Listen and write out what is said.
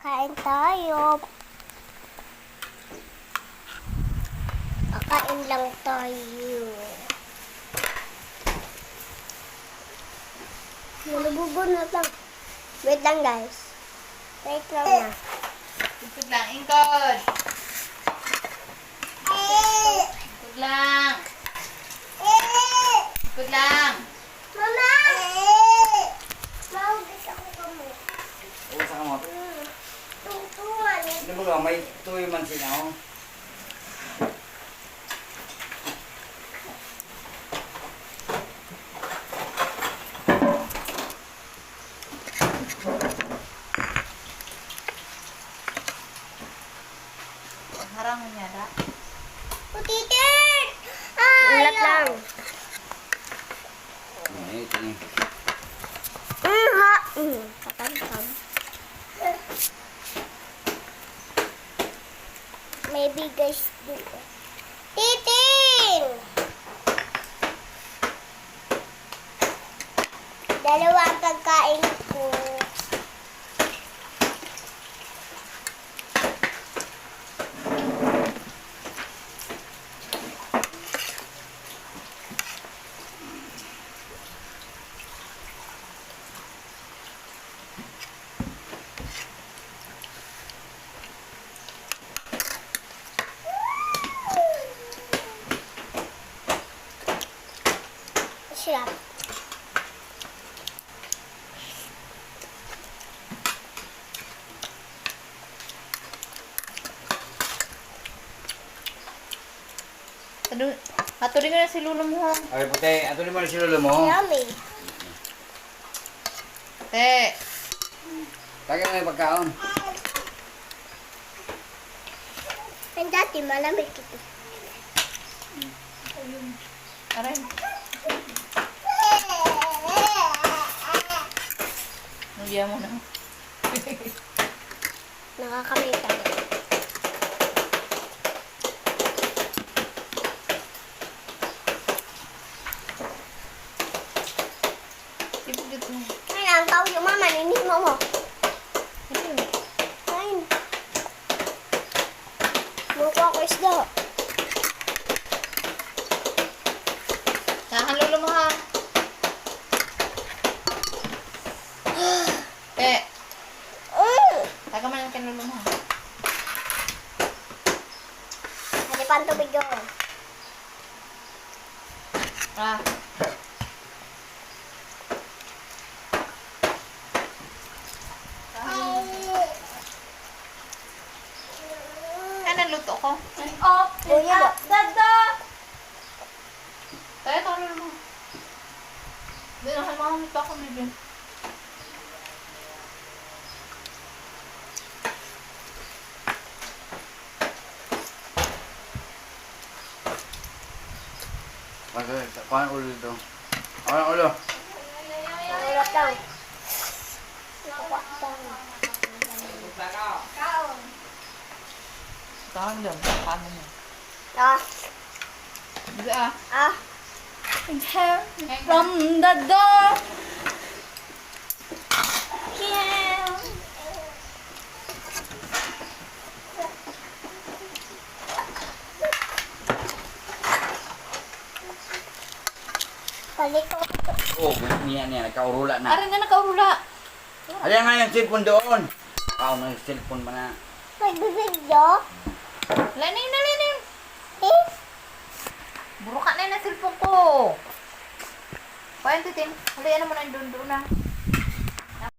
Kain tayo. Kakain lang tayo. Nalubugo na lang. Wait lang, guys. Wait lang na. Ikot lang, ingkod. Ikot lang. Ikot lang. Mama! Maugis ako kamo. Oo, sa kamot. Tungtungan. Hindi mo ka, may tuwi man sinaw. Harang mo niya, da. Utitin! Ulat lang. Ay, tingin. Ha! Katamtam. Maybe guys do. Titin! Dalawa ang pagkain ko. Sarap. Hatuloy ko na si Lolo mo. Ay, puti. Ato naman si lolo mo. Yummy. Te. Tagay na yung pagkaon. Ang dati malamig ito. Aray. Nagya mo na. Nakakamay tayo. Ipagdito mo. Ay, ang tao yung mama, ninig mo. Kain. Mukha ko isda. Saan Lolo mo ha? Te. Taga man lang kay Lolo mo ha. Hadi pa ang tubig yun. Ah. Ano luto ko? Kuya. Dada! Tayo, tayo Lolo mo. Hindi na, halmangamit pa ako, bibin. Kuhaan ulo dito. Kuhaan ulo. Ulat lang. Kaon. Saan lang? Paano mo? Ah. Hindi ah. Ah. From the door. Yeah. Balik ko. Oh, niya. Nagkaurula na. Aray na nakaurula. Ayan nga yung cellphone doon. Pao na yung cellphone ba na. Nagbibidyo? Lanin na, lanin. Eh? Buruka na yun ang cellphone ko. Payan titin. Halayan naman ang doon na.